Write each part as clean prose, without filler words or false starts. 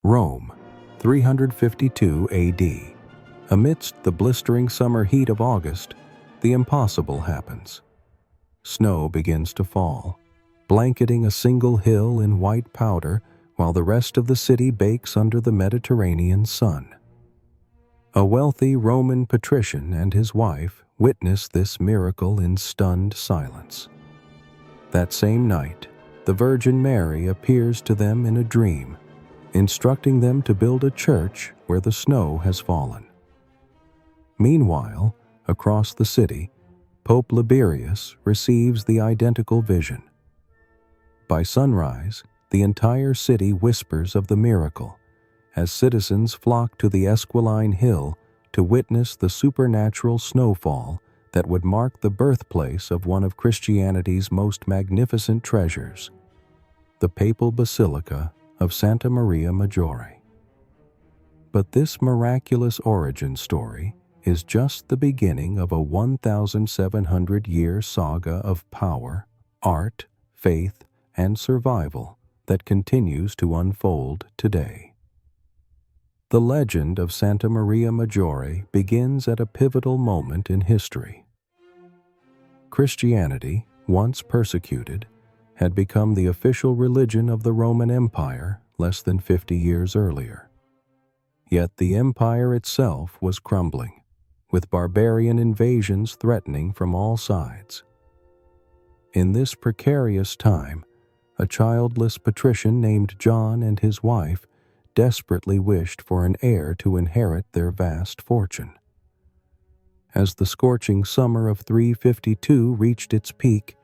Rome, 352 AD. Amidst the blistering summer heat of August, the impossible happens. Snow begins to fall, blanketing a single hill in white powder while the rest of the city bakes under the Mediterranean sun. A wealthy Roman patrician and his wife witness this miracle in stunned silence. That same night, the Virgin Mary appears to them in a dream, instructing them to build a church where the snow has fallen. Meanwhile, across the city, Pope Liberius receives the identical vision. By sunrise, the entire city whispers of the miracle, as citizens flock to the Esquiline Hill to witness the supernatural snowfall that would mark the birthplace of one of Christianity's most magnificent treasures, the Papal Basilica of Santa Maria Maggiore. But this miraculous origin story is just the beginning of a 1,700-year saga of power, art, faith, and survival that continues to unfold today. The legend of Santa Maria Maggiore begins at a pivotal moment in history. Christianity, once persecuted, had become the official religion of the Roman Empire less than 50 years earlier. Yet the empire itself was crumbling, with barbarian invasions threatening from all sides. In this precarious time, a childless patrician named John and his wife desperately wished for an heir to inherit their vast fortune. As the scorching summer of 352 reached its peak,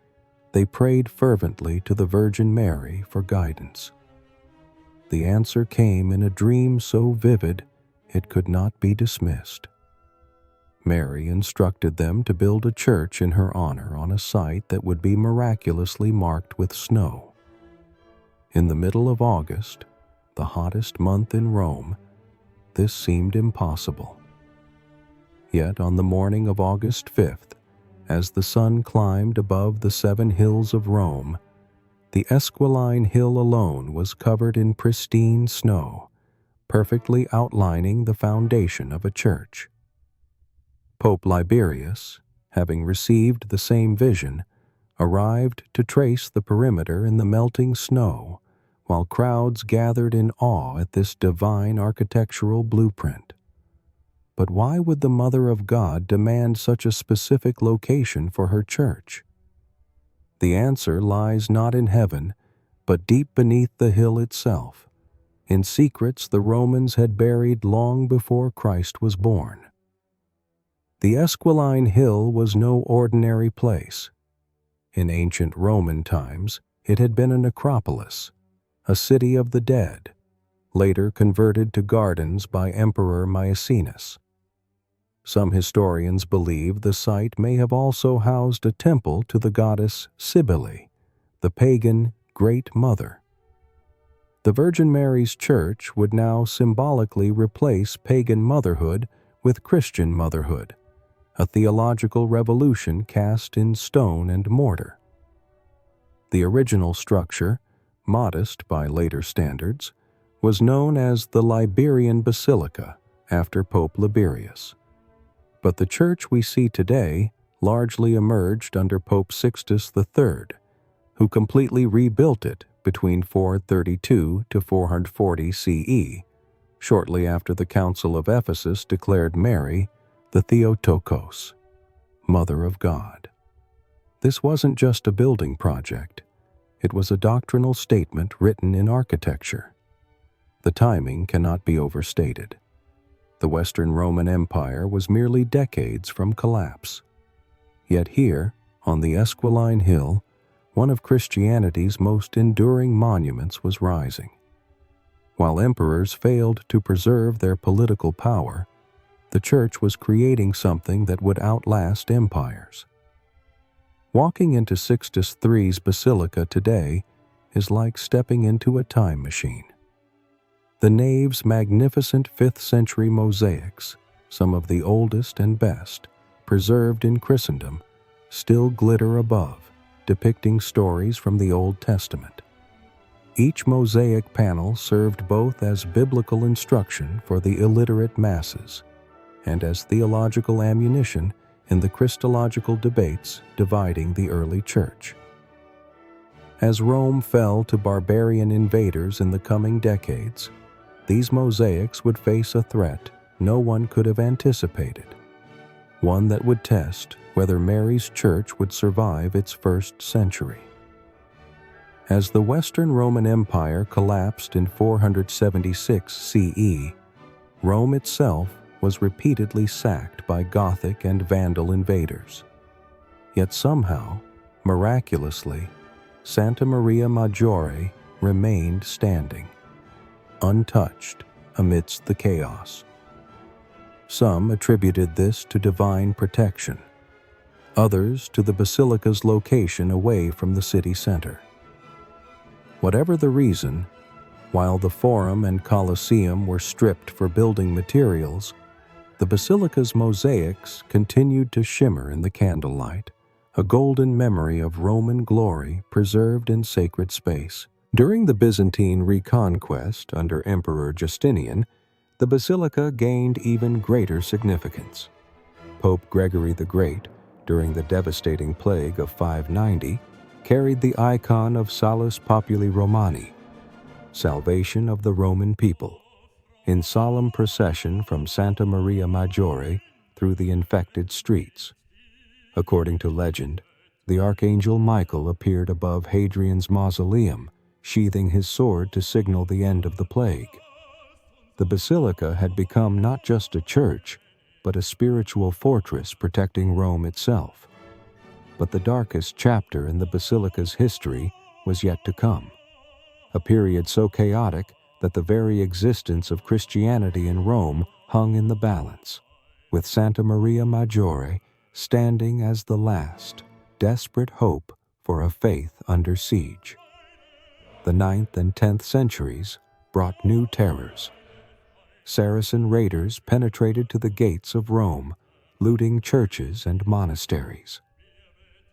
they prayed fervently to the Virgin Mary for guidance. The answer came in a dream so vivid it could not be dismissed. Mary instructed them to build a church in her honor on a site that would be miraculously marked with snow. In the middle of August, the hottest month in Rome, this seemed impossible. Yet on the morning of August 5th, as the sun climbed above the 7 hills of Rome, the Esquiline Hill alone was covered in pristine snow, perfectly outlining the foundation of a church. Pope Liberius, having received the same vision, arrived to trace the perimeter in the melting snow, while crowds gathered in awe at this divine architectural blueprint. But why would the Mother of God demand such a specific location for her church? The answer lies not in heaven, but deep beneath the hill itself, in secrets the Romans had buried long before Christ was born. The Esquiline Hill was no ordinary place. In ancient Roman times, it had been a necropolis, a city of the dead, later converted to gardens by Emperor Maecenas. Some historians believe the site may have also housed a temple to the goddess Cybele, the pagan Great Mother. The Virgin Mary's Church would now symbolically replace pagan motherhood with Christian motherhood, a theological revolution cast in stone and mortar. The original structure, modest by later standards, was known as the Liberian Basilica after Pope Liberius. But the church we see today largely emerged under Pope Sixtus III, who completely rebuilt it between 432 to 440 CE, shortly after the Council of Ephesus declared Mary the Theotokos, Mother of God. This wasn't just a building project. It was a doctrinal statement written in architecture. The timing cannot be overstated. The Western Roman Empire was merely decades from collapse. Yet here, on the Esquiline Hill, one of Christianity's most enduring monuments was rising. While emperors failed to preserve their political power, the church was creating something that would outlast empires. Walking into Sixtus III's basilica today is like stepping into a time machine. The nave's magnificent 5th-century mosaics, some of the oldest and best, preserved in Christendom, still glitter above, depicting stories from the Old Testament. Each mosaic panel served both as biblical instruction for the illiterate masses and as theological ammunition in the Christological debates dividing the early Church. As Rome fell to barbarian invaders in the coming decades, these mosaics would face a threat no one could have anticipated, one that would test whether Mary's Church would survive its first century. As the Western Roman Empire collapsed in 476 CE, Rome itself was repeatedly sacked by Gothic and Vandal invaders. Yet somehow, miraculously, Santa Maria Maggiore remained standing, untouched amidst the chaos. Some attributed this to divine protection, others to the basilica's location away from the city center. Whatever the reason, while the Forum and Colosseum were stripped for building materials, the basilica's mosaics continued to shimmer in the candlelight, a golden memory of Roman glory preserved in sacred space. During the Byzantine reconquest under Emperor Justinian, the basilica gained even greater significance. Pope Gregory the Great, during the devastating plague of 590, carried the icon of Salus Populi Romani, salvation of the Roman people, in solemn procession from Santa Maria Maggiore through the infected streets. According to legend, the Archangel Michael appeared above Hadrian's mausoleum, sheathing his sword to signal the end of the plague. The basilica had become not just a church, but a spiritual fortress protecting Rome itself. But the darkest chapter in the basilica's history was yet to come, a period so chaotic that the very existence of Christianity in Rome hung in the balance, with Santa Maria Maggiore standing as the last, desperate hope for a faith under siege. The 9th and 10th centuries brought new terrors. Saracen raiders penetrated to the gates of Rome, looting churches and monasteries.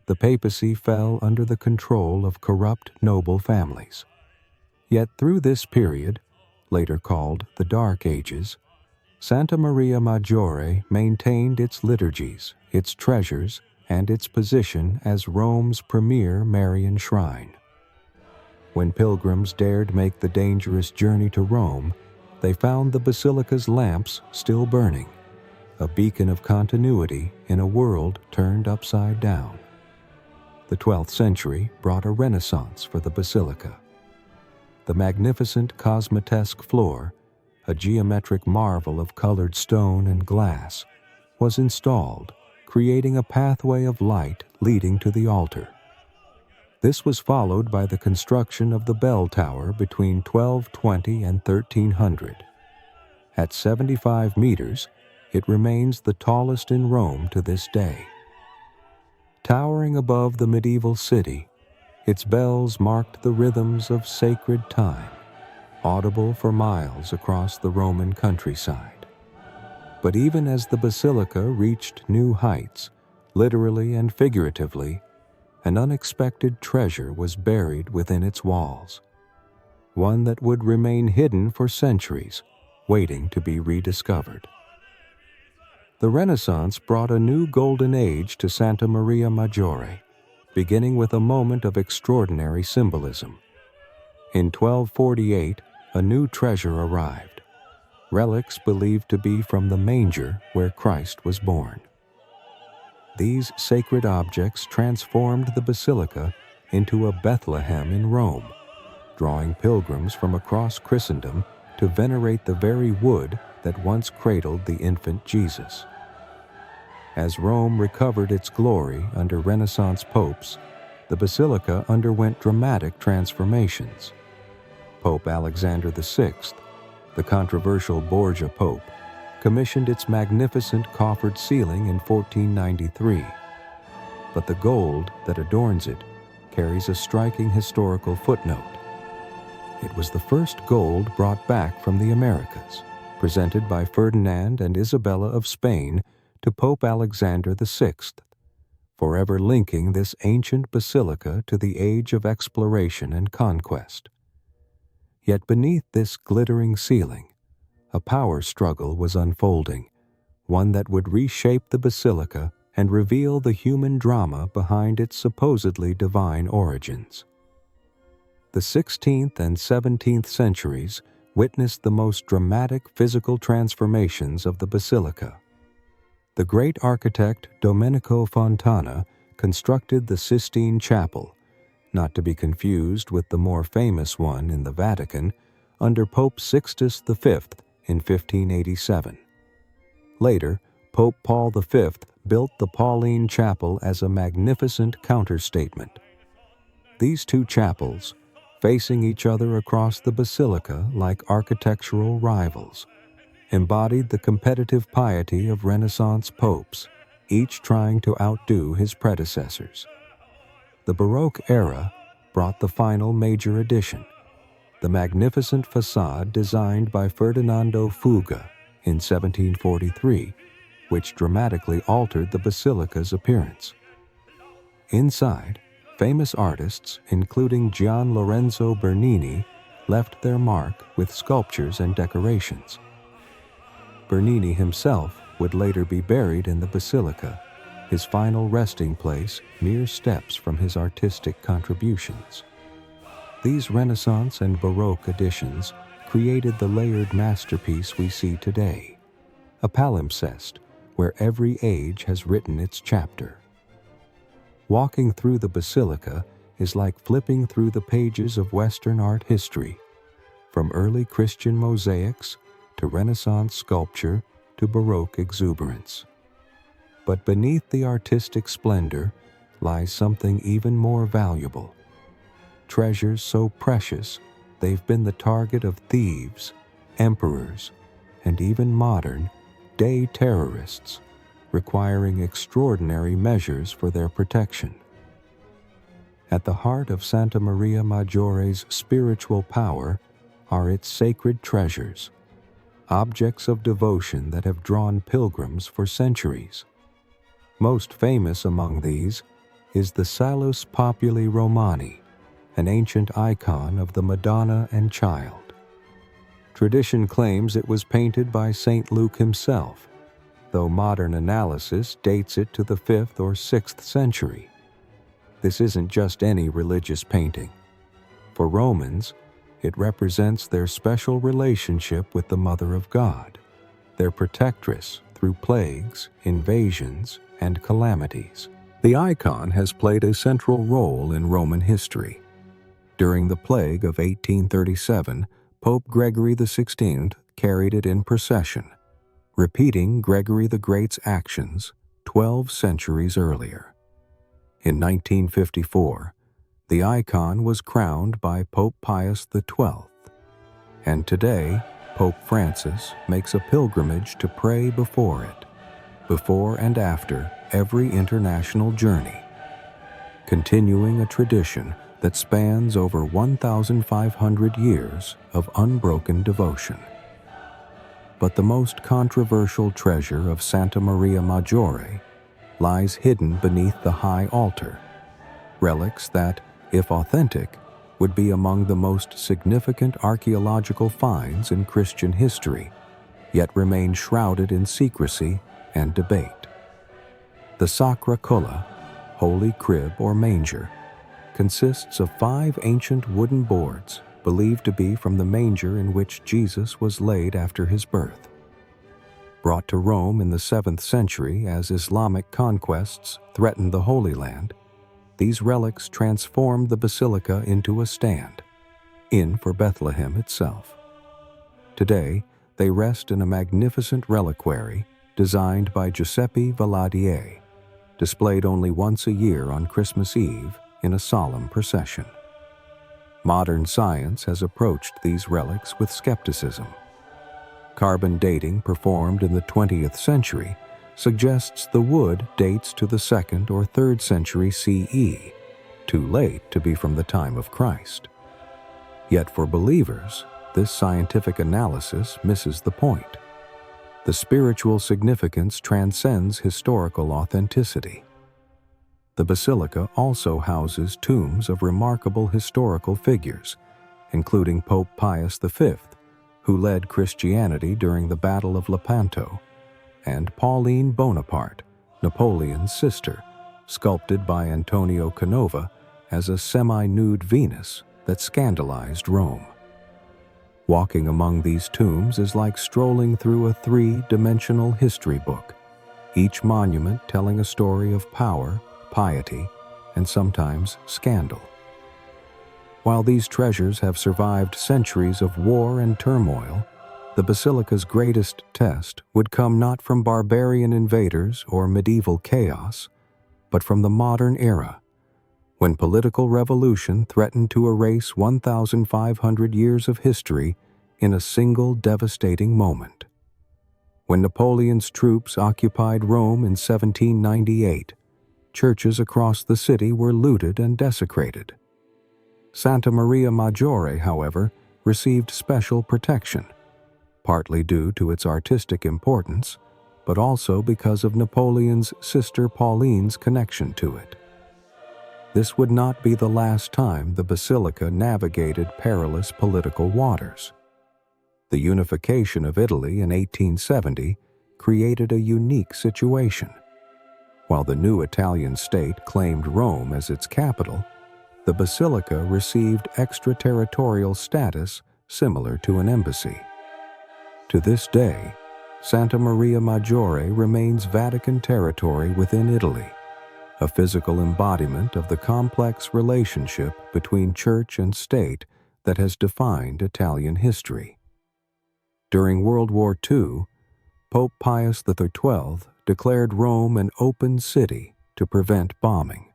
The papacy fell under the control of corrupt noble families. Yet through this period, later called the Dark Ages, Santa Maria Maggiore maintained its liturgies, its treasures, and its position as Rome's premier Marian shrine. When pilgrims dared make the dangerous journey to Rome, they found the basilica's lamps still burning, a beacon of continuity in a world turned upside down. The 12th century brought a renaissance for the basilica. The magnificent cosmatesque floor, a geometric marvel of colored stone and glass, was installed, creating a pathway of light leading to the altar. This was followed by the construction of the bell tower between 1220 and 1300. At 75 meters, it remains the tallest in Rome to this day. Towering above the medieval city, its bells marked the rhythms of sacred time, audible for miles across the Roman countryside. But even as the basilica reached new heights, literally and figuratively, an unexpected treasure was buried within its walls, one that would remain hidden for centuries, waiting to be rediscovered. The Renaissance brought a new golden age to Santa Maria Maggiore, beginning with a moment of extraordinary symbolism. In 1248, a new treasure arrived, relics believed to be from the manger where Christ was born. These sacred objects transformed the basilica into a Bethlehem in Rome, drawing pilgrims from across Christendom to venerate the very wood that once cradled the infant Jesus. As Rome recovered its glory under Renaissance popes, the basilica underwent dramatic transformations. Pope Alexander VI, the controversial Borgia Pope, commissioned its magnificent coffered ceiling in 1493. But the gold that adorns it carries a striking historical footnote. It was the first gold brought back from the Americas, presented by Ferdinand and Isabella of Spain to Pope Alexander VI, forever linking this ancient basilica to the age of exploration and conquest. Yet beneath this glittering ceiling, a power struggle was unfolding, one that would reshape the basilica and reveal the human drama behind its supposedly divine origins. The 16th and 17th centuries witnessed the most dramatic physical transformations of the basilica. The great architect Domenico Fontana constructed the Sistine Chapel, not to be confused with the more famous one in the Vatican, under Pope Sixtus V in 1587. Later, Pope Paul V built the Pauline Chapel as a magnificent counterstatement. These two chapels, facing each other across the basilica like architectural rivals, embodied the competitive piety of Renaissance popes, each trying to outdo his predecessors. The Baroque era brought the final major addition, the magnificent facade designed by Ferdinando Fuga in 1743, which dramatically altered the basilica's appearance. Inside, famous artists, including Gian Lorenzo Bernini, left their mark with sculptures and decorations. Bernini himself would later be buried in the basilica, his final resting place mere steps from his artistic contributions. These Renaissance and Baroque additions created the layered masterpiece we see today, a palimpsest where every age has written its chapter. Walking through the basilica is like flipping through the pages of Western art history, from early Christian mosaics to Renaissance sculpture to Baroque exuberance. But beneath the artistic splendor lies something even more valuable. Treasures so precious they've been the target of thieves, emperors, and even modern day terrorists, requiring extraordinary measures for their protection. At the heart of Santa Maria Maggiore's spiritual power are its sacred treasures, objects of devotion that have drawn pilgrims for centuries. Most famous among these is the Salus Populi Romani, an ancient icon of the Madonna and Child. Tradition claims it was painted by St. Luke himself, though modern analysis dates it to the 5th or 6th century. This isn't just any religious painting. For Romans, it represents their special relationship with the Mother of God, their protectress through plagues, invasions, and calamities. The icon has played a central role in Roman history. During the plague of 1837, Pope Gregory XVI carried it in procession, repeating Gregory the Great's actions 12 centuries earlier. In 1954, the icon was crowned by Pope Pius XII, and today Pope Francis makes a pilgrimage to pray before it, before and after every international journey, continuing a tradition that spans over 1,500 years of unbroken devotion. But the most controversial treasure of Santa Maria Maggiore lies hidden beneath the high altar, relics that, if authentic, would be among the most significant archaeological finds in Christian history, yet remain shrouded in secrecy and debate. The Sacra Culla, Holy Crib or Manger, consists of 5 ancient wooden boards believed to be from the manger in which Jesus was laid after his birth. Brought to Rome in the 7th century as Islamic conquests threatened the Holy Land, these relics transformed the basilica into a stand-in for Bethlehem itself. Today, they rest in a magnificent reliquary designed by Giuseppe Valadier, displayed only once a year on Christmas Eve in a solemn procession. Modern science has approached these relics with skepticism. Carbon dating performed in the 20th century suggests the wood dates to the 2nd or 3rd century CE, too late to be from the time of Christ. Yet for believers, this scientific analysis misses the point. The spiritual significance transcends historical authenticity. The basilica also houses tombs of remarkable historical figures, including Pope Pius V, who led Christianity during the Battle of Lepanto, and Pauline Bonaparte, Napoleon's sister, sculpted by Antonio Canova as a semi-nude Venus that scandalized Rome. Walking among these tombs is like strolling through a three-dimensional history book, each monument telling a story of power, piety, and sometimes scandal. While these treasures have survived centuries of war and turmoil, the basilica's greatest test would come not from barbarian invaders or medieval chaos, but from the modern era, when political revolution threatened to erase 1,500 years of history in a single devastating moment. When Napoleon's troops occupied Rome in 1798, churches across the city were looted and desecrated. Santa Maria Maggiore, however, received special protection, partly due to its artistic importance, but also because of Napoleon's sister Pauline's connection to it. This would not be the last time the basilica navigated perilous political waters. The unification of Italy in 1870 created a unique situation. While the new Italian state claimed Rome as its capital, the basilica received extraterritorial status similar to an embassy. To this day, Santa Maria Maggiore remains Vatican territory within Italy, a physical embodiment of the complex relationship between church and state that has defined Italian history. During World War II, Pope Pius XII declared Rome an open city to prevent bombing.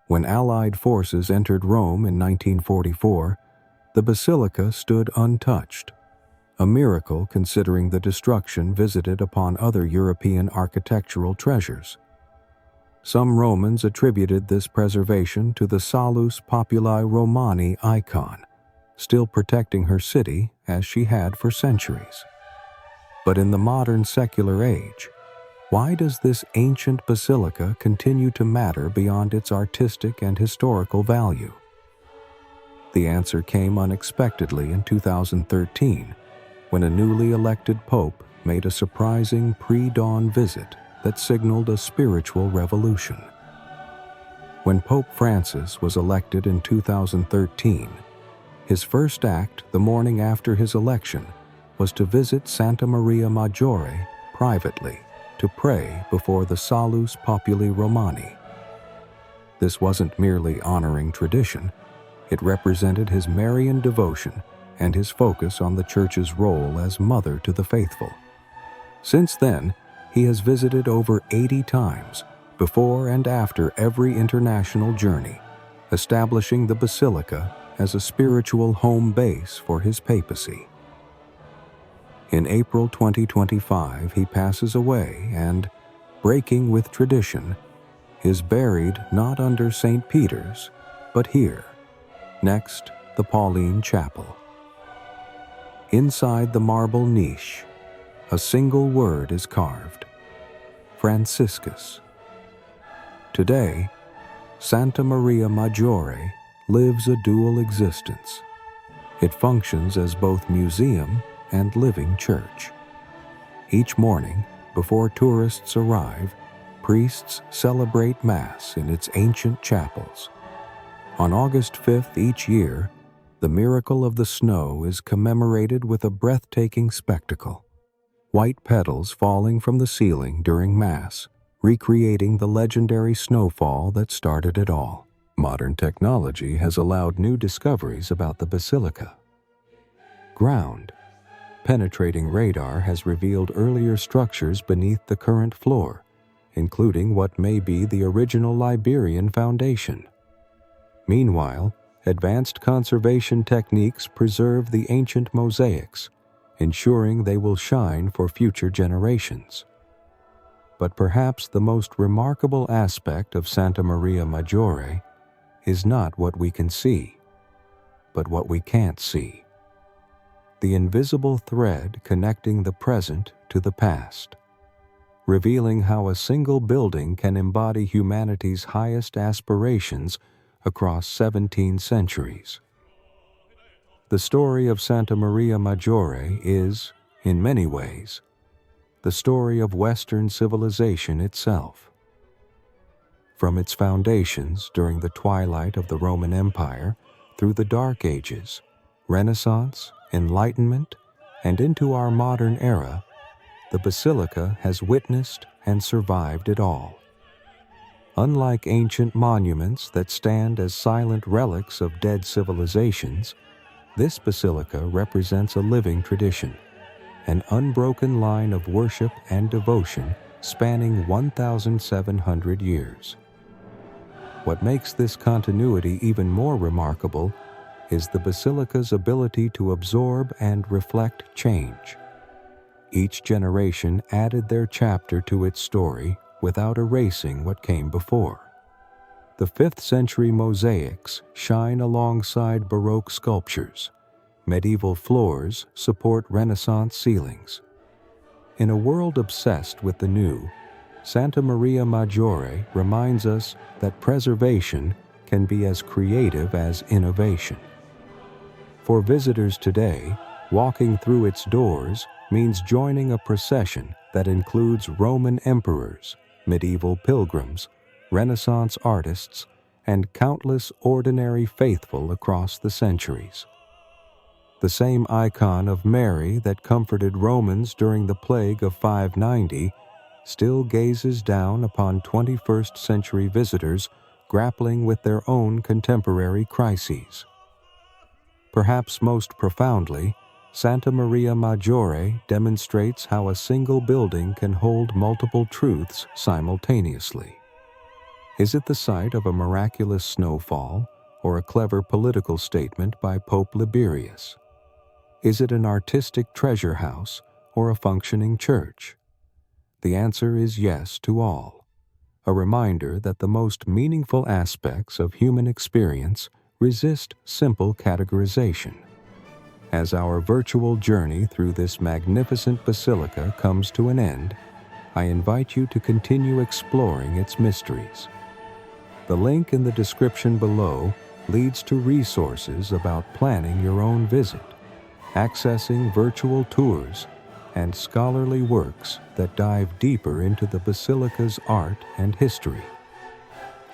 When Allied forces entered Rome in 1944, the basilica stood untouched, a miracle considering the destruction visited upon other European architectural treasures. Some Romans attributed this preservation to the Salus Populi Romani icon, still protecting her city as she had for centuries. But in the modern secular age, why does this ancient basilica continue to matter beyond its artistic and historical value? The answer came unexpectedly in 2013, when a newly elected pope made a surprising pre-dawn visit that signaled a spiritual revolution. When Pope Francis was elected in 2013, his first act the morning after his election was to visit Santa Maria Maggiore privately to pray before the Salus Populi Romani. This wasn't merely honoring tradition, it represented his Marian devotion and his focus on the Church's role as mother to the faithful. Since then, he has visited over 80 times, before and after every international journey, establishing the basilica as a spiritual home base for his papacy. In April 2025, he passes away and, breaking with tradition, is buried not under St. Peter's, but here, next the Pauline Chapel. Inside the marble niche, a single word is carved: Franciscus. Today, Santa Maria Maggiore lives a dual existence. It functions as both museum and living church. Each morning, before tourists arrive, priests celebrate Mass in its ancient chapels. On August 5th each year, the miracle of the snow is commemorated with a breathtaking spectacle: white petals falling from the ceiling during Mass, recreating the legendary snowfall that started it all. Modern technology has allowed new discoveries about the basilica. Ground penetrating radar has revealed earlier structures beneath the current floor, including what may be the original Liberian foundation. Meanwhile, advanced conservation techniques preserve the ancient mosaics, ensuring they will shine for future generations. But perhaps the most remarkable aspect of Santa Maria Maggiore is not what we can see, but what we can't see. The invisible thread connecting the present to the past, revealing how a single building can embody humanity's highest aspirations across 17 centuries. The story of Santa Maria Maggiore is, in many ways, the story of Western civilization itself. From its foundations during the twilight of the Roman Empire through the Dark Ages, Renaissance, Enlightenment, and into our modern era, the Basilica has witnessed and survived it all. Unlike ancient monuments that stand as silent relics of dead civilizations, this basilica represents a living tradition, an unbroken line of worship and devotion spanning 1,700 years. What makes this continuity even more remarkable is the basilica's ability to absorb and reflect change. Each generation added their chapter to its story without erasing what came before. The 5th century mosaics shine alongside Baroque sculptures. Medieval floors support Renaissance ceilings. In a world obsessed with the new, Santa Maria Maggiore reminds us that preservation can be as creative as innovation. For visitors today, walking through its doors means joining a procession that includes Roman emperors, medieval pilgrims, Renaissance artists, and countless ordinary faithful across the centuries. The same icon of Mary that comforted Romans during the plague of 590 still gazes down upon 21st century visitors grappling with their own contemporary crises. Perhaps most profoundly, Santa Maria Maggiore demonstrates how a single building can hold multiple truths simultaneously. Is it the site of a miraculous snowfall or a clever political statement by Pope Liberius? Is it an artistic treasure house or a functioning church? The answer is yes to all, a reminder that the most meaningful aspects of human experience resist simple categorization. As our virtual journey through this magnificent basilica comes to an end, I invite you to continue exploring its mysteries. The link in the description below leads to resources about planning your own visit, accessing virtual tours, and scholarly works that dive deeper into the basilica's art and history.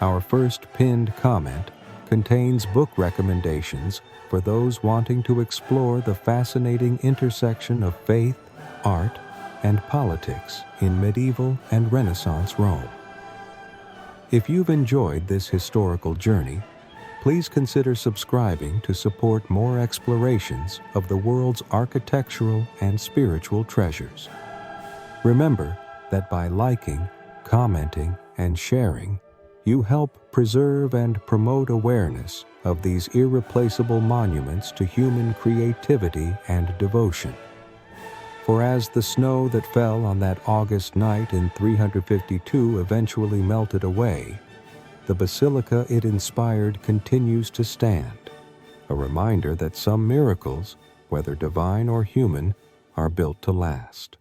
Our first pinned comment contains book recommendations for those wanting to explore the fascinating intersection of faith, art, and politics in medieval and Renaissance Rome. If you've enjoyed this historical journey, please consider subscribing to support more explorations of the world's architectural and spiritual treasures. Remember that by liking, commenting, and sharing, you help preserve and promote awareness of these irreplaceable monuments to human creativity and devotion. For as the snow that fell on that August night in 352 eventually melted away, the basilica it inspired continues to stand, a reminder that some miracles, whether divine or human, are built to last.